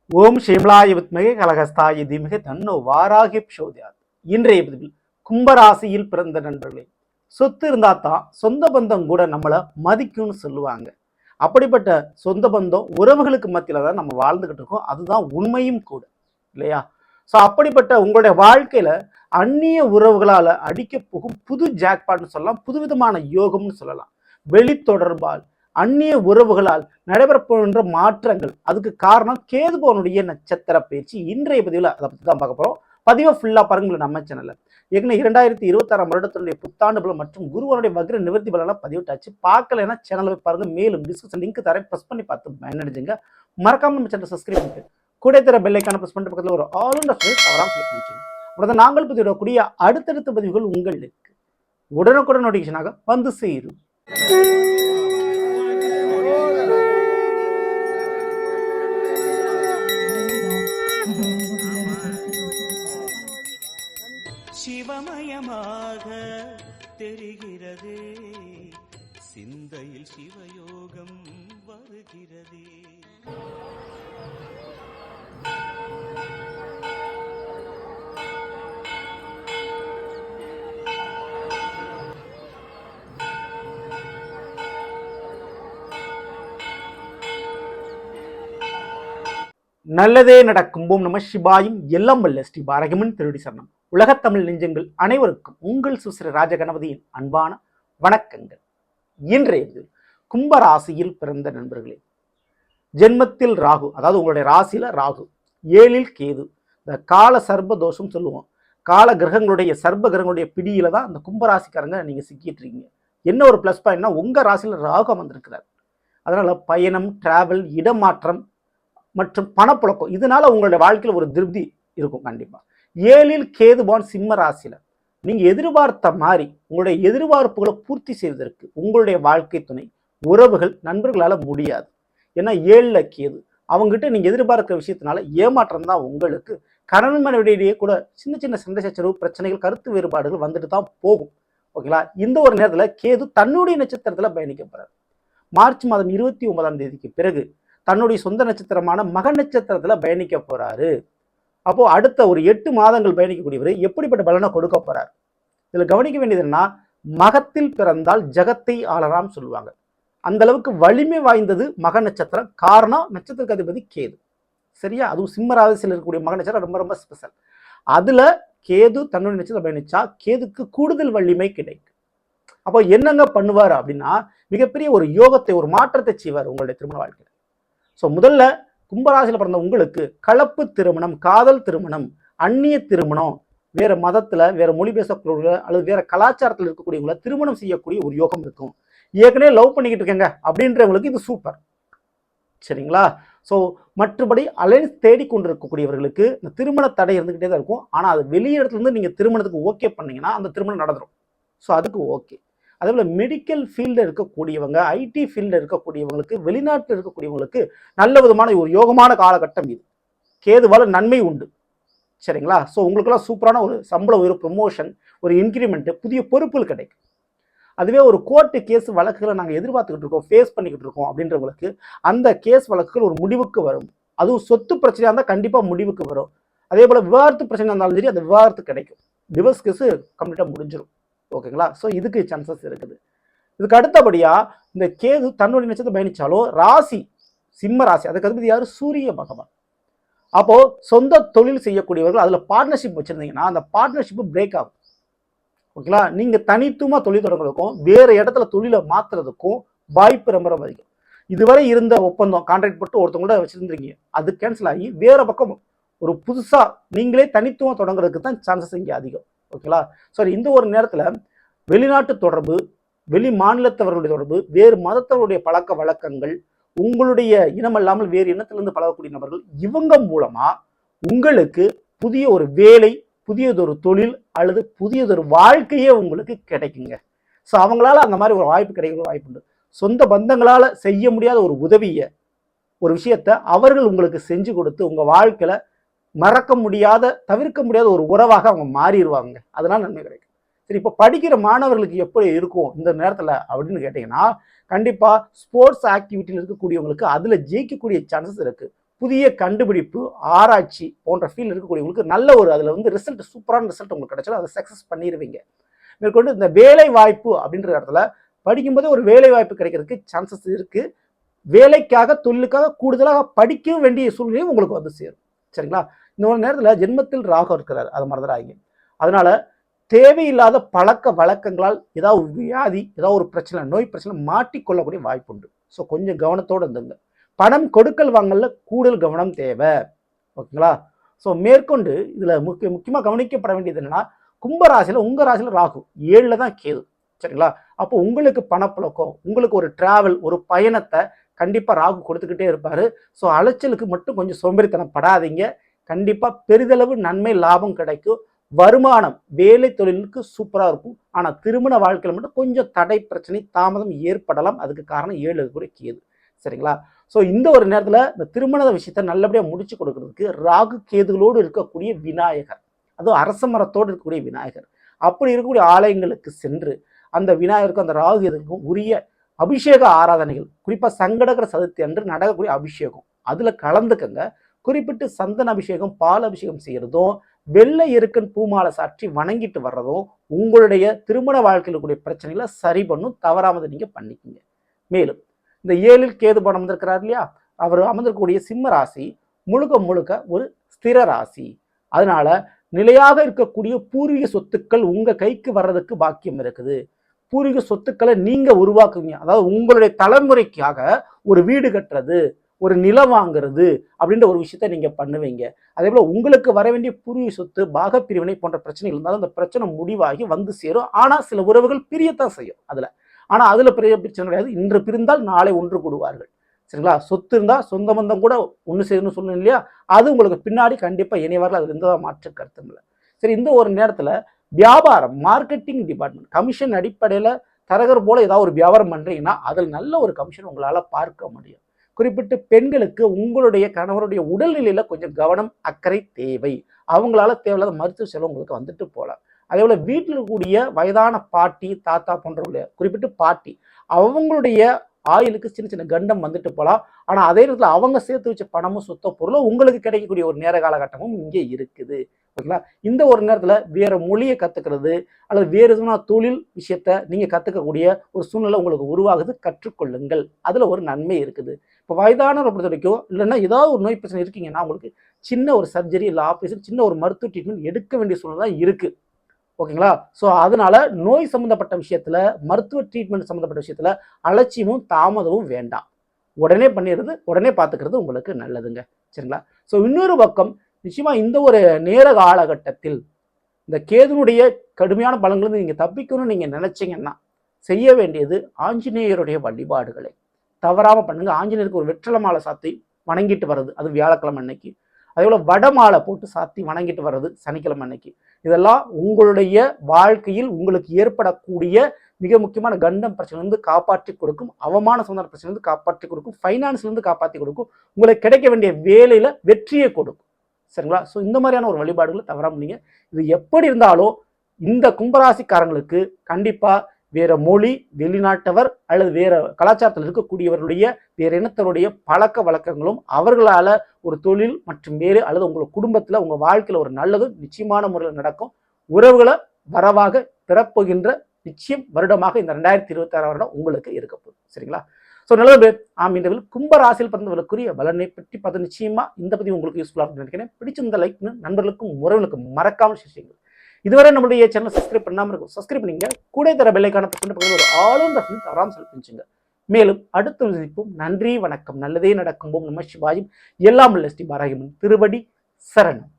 ஓம் ஷிம்லாய வித்மகே கலகஸ்தாய தீமகே தன்னோ வாராகி சோதியாத். இன்றைய பதிவில் கும்பராசியில் பிறந்த நண்பர்களே, சொத்து இருந்தா தான் சொந்த பந்தம் கூட நம்மளை மதிக்கும்னு சொல்லுவாங்க. அப்படிப்பட்ட சொந்த பந்தம் உறவுகளுக்கு மத்தியில தான் நம்ம வாழ்ந்துகிட்டு இருக்கோம். அதுதான் உண்மையும் கூட, இல்லையா? ஸோ அப்படிப்பட்ட உங்களுடைய வாழ்க்கையில அந்நிய உறவுகளால் அடிக்க போகும் புது ஜாக்பாட்னு சொல்லலாம், புதுவிதமான யோகம்னு சொல்லலாம். வெளி தொடர்பால் அந்நிய உறவுகளால் நடைபெறப்போகின்ற மாற்றங்கள், அதுக்கு காரணம் கேதுபவனுடைய நட்சத்திர பயிற்சி. இன்றைய பதிவில் அதை பற்றி தான் பார்க்க போகிறோம். பதிவை ஃபுல்லாக பாருங்களேன் நம்ம சேனலில். ஏற்கனவே 2026 வருடத்தினுடைய புத்தாண்டு பலம் மற்றும் குருவனுடைய வக்ர நிவர்த்தி பலம்லாம் பதிவிட்டாச்சு. பார்க்கலைன்னா சேனலை போய் பாருங்கள். மேலும் டிஸ்கிரிப்ஷன் லிங்க் தரேன், ப்ரெஸ் பண்ணி பார்த்து பயனடைஞ்சுங்க. மறக்காம நம்ம சேனலை சப்ஸ்கிரைப் பண்ணிட்டு கூட தர பெல்லைக்கான ப்ரெஸ் பண்ணிட்டு பக்கத்தில் ஒரு ஆல் இன் தவறாமல் செலக்ட் பண்ணிச்சுங்க. அப்புறம் நாங்கள் பதிவிடக்கூடிய அடுத்தடுத்த பதிவுகள் உங்களுக்கு உடனுக்குடன் நோட்டிஃபிகேஷனாக வந்து சேரும். சிவமயமாக தெரிகிறதே, சிந்தையில் சிவயோகம் வருகிறதே. நல்லதே நடக்கும். ஓம் நம சிவாயும். எல்லாம் வல்ல ஸ்ரீ பாரகமன் திருடி சரணம். உலகத்தமிழ் நெஞ்சங்கள் அனைவருக்கும் உங்கள் சுஸ்ரீ ராஜகணபதியின் அன்பான வணக்கங்கள். இன்றைய கும்பராசியில் பிறந்த நண்பர்களே, ஜென்மத்தில் ராகு, அதாவது உங்களுடைய ராசியில ராகு, 7ல் கேது, இந்த கால சர்ப தோஷம் சொல்லுவோம். கால கிரகங்களுடைய சர்ப கிரகங்களுடைய பிடியில தான் அந்த கும்பராசிக்காரங்க நீங்க சிக்கிட்டு இருக்கீங்க. என்ன ஒரு பிளஸ் பாயிண்ட்னா, உங்க ராசியில ராகு அமர்ந்திருக்கிறார். அதனால பயணம், டிராவல், இடமாற்றம் மற்றும் பணப்புழக்கம், இதனால உங்களுடைய வாழ்க்கையில் ஒரு திருப்தி இருக்கும். கண்டிப்பா 7ல் கேதுபான் சிம்ம ராசியில நீங்க எதிர்பார்த்த மாதிரி உங்களுடைய எதிர்பார்ப்புகளை பூர்த்தி செய்வதற்கு உங்களுடைய வாழ்க்கை துணை, உறவுகள், நண்பர்களால முடியாது. ஏன்னா 7ல் கேது, அவங்ககிட்ட நீங்க எதிர்பார்க்கிற விஷயத்தினால ஏமாற்றம் தான் உங்களுக்கு. கணவன் மனைவிடையே கூட சின்ன சின்ன சண்டை சச்சரவு, பிரச்சனைகள், கருத்து வேறுபாடுகள் வந்துட்டு தான் போகும். ஓகேங்களா? இந்த ஒரு நேரத்தில் கேது தன்னுடைய நட்சத்திரத்தில் பயணிக்க போறார். மார்ச் மாதம் 29ஆம் தேதிக்கு பிறகு தன்னுடைய சொந்த நட்சத்திரமான மக நட்சத்திரத்துல பயணிக்க போறாரு. அப்போ அடுத்த ஒரு 8 மாதங்கள் பயணிக்கக்கூடியவர் எப்படிப்பட்ட பலனை கொடுக்க போறார்? இதுல கவனிக்க வேண்டியதுன்னா, மகத்தில் பிறந்தால் ஜகத்தை ஆளலாம் சொல்லுவாங்க. அந்த அளவுக்கு வலிமை வாய்ந்தது மக நட்சத்திரம். காரணம், நட்சத்திரக்கு அதிபதி கேது. சரியா? அதுவும் சிம்ம ராசியில் இருக்கக்கூடிய மக நட்சத்திரம் ரொம்ப ரொம்ப ஸ்பெஷல். அதுல கேது தன்னுடைய நட்சத்திரம் பயணிச்சா கேதுக்கு கூடுதல் வலிமை கிடைக்கும். அப்போ என்னங்க பண்ணுவார் அப்படின்னா, மிகப்பெரிய ஒரு யோகத்தை, ஒரு மாற்றத்தை செய்வார் உங்களுடைய திருமண வாழ்க்கையில். ஸோ முதல்ல கும்பராசியில் பிறந்த உங்களுக்கு கலப்பு திருமணம், காதல் திருமணம், அந்நிய திருமணம், வேற மதத்துல, வேற மொழி பேசக்கூடிய அல்லது வேற கலாச்சாரத்தில் இருக்கக்கூடியவங்களை திருமணம் செய்யக்கூடிய ஒரு யோகம் இருக்கும். ஏற்கனவே லவ் பண்ணிக்கிட்டு இருக்கேங்க அப்படின்றவங்களுக்கு இது சூப்பர். சரிங்களா? ஸோ மற்றபடி அலைன்ஸ் தேடிக்கொண்டிருக்கக்கூடியவர்களுக்கு இந்த திருமண தடை இருந்துகிட்டே தான் இருக்கும். ஆனால் அது வெளியே இடத்துல இருந்து நீங்க திருமணத்துக்கு ஓகே பண்ணீங்கன்னா அந்த திருமணம் நடந்துடும். ஸோ அதுக்கு ஓகே. அதே போல் மெடிக்கல் ஃபீல்டில் இருக்கக்கூடியவங்க, ஐடி ஃபீல்டில் இருக்கக்கூடியவங்களுக்கு, வெளிநாட்டில் இருக்கக்கூடியவங்களுக்கு நல்ல விதமான ஒரு யோகமான காலகட்டம் இது. கேதுவால் நன்மை உண்டு. சரிங்களா? ஸோ உங்களுக்கெல்லாம் சூப்பரான ஒரு சம்பளம், ஒரு ப்ரொமோஷன், ஒரு இன்க்ரிமெண்ட், புதிய பொறுப்புகள் கிடைக்கும். அதுவே ஒரு கோர்ட்டு கேஸ் வழக்குகளை நாங்கள் எதிர்பார்த்துக்கிட்டு இருக்கோம், ஃபேஸ் பண்ணிக்கிட்டு இருக்கோம் அப்படின்றவங்களுக்கு அந்த கேஸ் வழக்குகள் ஒரு முடிவுக்கு வரும். அதுவும் சொத்து பிரச்சனையாக இருந்தால் கண்டிப்பாக முடிவுக்கு வரும். அதே போல் விவாகரத்து பிரச்சனை இருந்தாலும் சரி, அந்த விவாகரத்து கிடைக்கும். டிவோர்ஸ் கேஸு கம்ப்ளீட்டாக முடிஞ்சிடும். ஓகேங்களா? ஸோ இதுக்கு சான்சஸ் இருக்குது. இதுக்கு அடுத்தபடியா இந்த கேது தன்னுடைய நட்சத்திரம் பயணிச்சாலும் ராசி சிம்ம ராசி, அதுக்கு அதிபதி யாரு? சூரிய பகவான். அப்போ சொந்த தொழில் செய்யக்கூடியவர்கள் அதுல பார்ட்னர்ஷிப் வச்சிருந்தீங்கன்னா அந்த பார்ட்னர்ஷிப் பிரேக் ஆகும். ஓகேங்களா? நீங்க தனித்துவமா தொழில் தொடங்குறதுக்கும் வேற இடத்துல தொழிலை மாத்துறதுக்கும் வாய்ப்பு ரொம்ப ரொம்ப அதிகம். இதுவரை இருந்த ஒப்பந்தம், கான்ட்ராக்ட் போட்டு ஒருத்தவங்களோட வச்சிருந்தீங்க, அது கேன்சல் ஆகி வேற பக்கம் ஒரு புதுசா நீங்களே தனித்துவம் தொடங்குறதுக்கு தான் சான்சஸ் இங்கே அதிகம். ஓகேங்களா? சரி, இந்த ஒரு நேரத்தில் வெளிநாட்டு தொடர்பு, வெளி மாநிலத்தவர்களுடைய தொடர்பு, வேறு மதத்தவருடைய பழக்க வழக்கங்கள், உங்களுடைய இனமல்லாமல் வேறு இனத்திலிருந்து பழகக்கூடிய நபர்கள், இவங்க மூலமா உங்களுக்கு புதிய ஒரு வேலை, புதியதொரு தொழில் அல்லது புதியதொரு வாழ்க்கையே உங்களுக்கு கிடைக்குங்க. ஸோ அவங்களால அந்த மாதிரி ஒரு வாய்ப்பு கிடைக்கிற வாய்ப்பு உண்டு. சொந்த பந்தங்களால செய்ய முடியாத ஒரு உதவியை, ஒரு விஷயத்த அவர்கள் உங்களுக்கு செஞ்சு கொடுத்து உங்க வாழ்க்கையில மறக்க முடியாத, தவிர்க்க முடியாத ஒரு உறவாக அவங்க மாறிடுவாங்க. அதனால நன்மை கிடைக்கும். சரி, இப்போ படிக்கிற மாணவர்களுக்கு எப்படி இருக்கும் இந்த நேரத்தில் அப்படின்னு கேட்டிங்கன்னா, கண்டிப்பாக ஸ்போர்ட்ஸ் ஆக்டிவிட்டியில் இருக்கக்கூடியவங்களுக்கு அதில் ஜெயிக்கக்கூடிய சான்சஸ் இருக்குது. புதிய கண்டுபிடிப்பு, ஆராய்ச்சி போன்ற ஃபீல்டு இருக்கக்கூடியவங்களுக்கு நல்ல ஒரு அதில் வந்து ரிசல்ட், சூப்பரான ரிசல்ட் உங்களுக்கு கிடைச்சாலும் அதை சக்ஸஸ் பண்ணிடுவீங்க. மேற்கொண்டு இந்த வேலை வாய்ப்பு அப்படின்ற இடத்துல படிக்கும்போதே ஒரு வேலை வாய்ப்பு கிடைக்கிறதுக்கு சான்சஸ் இருக்குது. வேலைக்காக, தொழிலுக்காக கூடுதலாக படிக்க வேண்டிய சூழ்நிலையும் உங்களுக்கு வந்து சேரும். சரிங்களா? இந்த ஒரு நேரத்தில் ஜென்மத்தில் ராகு இருக்கிறார், அதை மறந்துடாதீங்க. அதனால தேவையில்லாத பழக்க வழக்கங்களால் ஏதாவது ஒரு வியாதி, ஏதாவது ஒரு பிரச்சனை, நோய் பிரச்சனை மாட்டிக்கொள்ளக்கூடிய வாய்ப்பு உண்டு. ஸோ கொஞ்சம் கவனத்தோடு இருந்துங்க. பணம் கொடுக்கல் வாங்கல கூடுதல் கவனம் தேவை. ஓகேங்களா? ஸோ மேற்கொண்டு இதில் முக்கியமாக கவனிக்கப்பட வேண்டியது என்னன்னா, கும்பராசியில் உங்கள் ராசியில் ராகு, 7ல் தான் கேது. சரிங்களா? அப்போ உங்களுக்கு பணப்புழக்கம், உங்களுக்கு ஒரு டிராவல், ஒரு பயணத்தை கண்டிப்பாக ராகு கொடுத்துக்கிட்டே இருப்பார். ஸோ அலைச்சலுக்கு மட்டும் கொஞ்சம் சோம்பேறித்தனம் படாதீங்க. கண்டிப்பாக பெரிதளவு நன்மை, லாபம் கிடைக்கும். வருமானம், வேலை தொழிலுக்கு சூப்பராக இருக்கும். ஆனால் திருமண வாழ்க்கையில் மட்டும் கொஞ்சம் தடை, பிரச்சனை, தாமதம் ஏற்படலாம். அதுக்கு காரணம் 7 கூட கேது. சரிங்களா? ஸோ இந்த ஒரு நேரத்தில் இந்த திருமண விஷயத்தை நல்லபடியாக முடிச்சு கொடுக்கறதுக்கு ராகு கேதுகளோடு இருக்கக்கூடிய விநாயகர், அதுவும் அரச மரத்தோடு இருக்கக்கூடிய விநாயகர், அப்படி இருக்கக்கூடிய ஆலயங்களுக்கு சென்று அந்த விநாயகருக்கும் அந்த ராகு கேதுக்கும் உரிய அபிஷேக ஆராதனைகள், குறிப்பாக சங்கடகர சதுர்த்தி அன்று நடக்கக்கூடிய அபிஷேகம், அதில் கலந்துக்கங்க. குறிப்பிட்டு சந்தன அபிஷேகம், பால் அபிஷேகம் செய்யறதும், வெள்ளை எருக்கன் பூமாலை சாற்றி வணங்கிட்டு வர்றதும் உங்களுடைய திருமண வாழ்க்கையில் இருக்கக்கூடிய பிரச்சனைகளை சரி பண்ணும். தவறாமதை நீங்கள் பண்ணிக்கங்க. மேலும் இந்த 7ல் கேது படம் வந்திருக்கிறார் இல்லையா, அவர் அமர்ந்திருக்கக்கூடிய சிம்ம ராசி முழுக்க முழுக்க ஒரு ஸ்திர ராசி. அதனால நிலையாக இருக்கக்கூடிய பூர்வீக சொத்துக்கள் உங்க கைக்கு வர்றதுக்கு பாக்கியம் இருக்குது. பூர்வீக சொத்துக்களை நீங்க உருவாக்குவீங்க. அதாவது உங்களுடைய தலைமுறைக்காக ஒரு வீடு கட்டுறது, ஒரு நிலம் வாங்குறது அப்படின்ற ஒரு விஷயத்த நீங்க பண்ணுவீங்க. அதே போல உங்களுக்கு வர வேண்டிய பூர்வீக சொத்து, பாகப்பிரிவினை போன்ற பிரச்சனைகள் இருந்தாலும் அந்த பிரச்சனை முடிவாகி வந்து சேரும். ஆனா சில உறவுகள் பிரியத்தான் செய்யும் அதுல. ஆனா அதுல பெரிய பிரச்சனை கிடையாது. இன்று பிரிந்தால் நாளை ஒன்று கூடுவார்கள். சரிங்களா? சொத்து இருந்தா சொந்த பந்தம் கூட ஒன்று செய்யணும்னு சொல்லணும் இல்லையா, அது உங்களுக்கு பின்னாடி கண்டிப்பா இணைவார்கள். அதுல எந்த மாற்று கருத்தும் இல்லை. சரி, இந்த ஒரு நேரத்துல வியாபாரம், மார்க்கெட்டிங் டிபார்ட்மெண்ட், கமிஷன் அடிப்படையில தரகர் போல ஏதாவது ஒரு வியாபாரம் பண்றீங்கன்னா அதில் நல்ல ஒரு கமிஷன் உங்களால பார்க்க முடியும். குறிப்பிட்டு பெண்களுக்கு உங்களுடைய கணவருடைய உடல்நிலையில கொஞ்சம் கவனம், அக்கறை தேவை. அவங்களால தேவையில்லாத மருத்துவ செலவு உங்களுக்கு வந்துட்டு போகலாம். அதே போல வீட்டில் இருக்கக்கூடிய வயதான பாட்டி, தாத்தா போன்றவங்க, குறிப்பிட்டு பாட்டி, அவங்களுடைய ஆயுளுக்கு சின்ன சின்ன கண்டம் வந்துட்டு போகலாம். ஆனா அதே நேரத்தில் அவங்க சேர்த்து வச்ச பணமும் சொத்த பொருளும் உங்களுக்கு கிடைக்கக்கூடிய ஒரு நேர காலகட்டமும் இங்கே இருக்குது. ஓகேங்களா? இந்த ஒரு நேரத்துல வேற மொழியை கத்துக்கிறது அல்லது வேறு எதுனா தொழில் விஷயத்த நீங்க கத்துக்கக்கூடிய ஒரு சூழ்நிலை உங்களுக்கு உருவாகுது. கற்றுக்கொள்ளுங்கள். அதுல ஒரு நன்மை இருக்குது. இப்போ வயதானவரை பொறுத்த வரைக்கும், இல்லைன்னா ஏதாவது ஒரு நோய் பிரச்சனை இருக்கீங்கன்னா உங்களுக்கு சின்ன ஒரு சர்ஜரி இல்லை ஆப்ரேஷன், சின்ன ஒரு மருத்துவ ட்ரீட்மெண்ட் எடுக்க வேண்டிய சூழ்நிலை தான் இருக்கு. ஓகேங்களா? ஸோ அதனால நோய் சம்மந்தப்பட்ட விஷயத்துல, மருத்துவ ட்ரீட்மெண்ட் சம்மந்தப்பட்ட விஷயத்துல அலட்சியமும் தாமதமும் வேண்டாம். உடனே பண்ணிடுறது, உடனே பார்த்துக்கிறது உங்களுக்கு நல்லதுங்க. சரிங்களா? ஸோ இன்னொரு பக்கம் நிச்சயமா இந்த ஒரு நேர காலகட்டத்தில் இந்த கேதுனுடைய கடுமையான பலன்கள் நீங்க தப்பிக்கணும்னு நீங்க நினைச்சீங்கன்னா செய்ய வேண்டியது ஆஞ்சநேயருடைய வழிபாடுகளை தவறாம பண்ணுங்க. ஆஞ்சநேயருக்கு ஒரு வெற்றிலை மாலை சாத்தி வணங்கிட்டு வர்றது, அது வியாழக்கிழமை அன்னைக்கு. அதே போல வடமாலை போட்டு சாத்தி வணங்கிட்டு வர்றது சனிக்கிழமை அன்னைக்கு. இதெல்லாம் உங்களுடைய வாழ்க்கையில் உங்களுக்கு ஏற்படக்கூடிய மிக முக்கியமான கண்டம் பிரச்சனையிலிருந்து காப்பாற்றி கொடுக்கும், அவமான சம்பந்தமான பிரச்சனையிலிருந்து காப்பாற்றி கொடுக்கும், ஃபைனான்ஸ்லேருந்து காப்பாற்றி கொடுக்கும், உங்களுக்கு கிடைக்க வேண்டிய வேலையில வெற்றியை கொடுக்கும். சரிங்களா? ஸோ இந்த மாதிரியான ஒரு வழிபாடுகளை தவறாம நீங்க. இது எப்படி இருந்தாலும் இந்த கும்பராசிக்காரங்களுக்கு கண்டிப்பா வேற மொழி, வெளிநாட்டவர் அல்லது வேற கலாச்சாரத்தில் இருக்கக்கூடியவர்களுடைய வேற இனத்தருடைய பழக்க வழக்கங்களும் அவர்களால ஒரு தொழில் மற்றும் வேறு அல்லது உங்க குடும்பத்துல உங்க வாழ்க்கையில ஒரு நல்லது நிச்சயமான முறையில் நடக்கும். உறவுகளை வரவாக பெறப்போகின்ற நிச்சயம் வருடமாக இந்த 2026 வருடம் உங்களுக்கு இருக்க போகுது. சரிங்களா? ஸோ நல்லது பேர் இந்த கும்ப ராசியில் பிறந்தவர்களுக்குரிய பலனை பற்றி பார்த்து நிச்சயமா இந்த பதிவு உங்களுக்கு யூஸ்ஃபுல்லாக இருக்குன்னு நினைக்கிறேன். பிடிச்சிருந்த லைக் நண்பர்களுக்கும் உறவுகளுக்கும் மறக்காமல் செய்யுங்க. இதுவரை நம்மளுடைய சேனல் சப்ஸ்கிரைப் பண்ணாமல் இருக்கும், சப்ஸ்கிரைப் பண்ணிங்க. கூட தர பெல்லைக்கான ஒரு ஆளும் தராமல் செலுத்திச்சுங்க. மேலும் அடுத்த சந்திப்போம். நன்றி, வணக்கம். நல்லதே நடக்கும். நம சிவாயும். எல்லாம் ஸ்ரீ பாரகிமன் திருவடி சரணம்.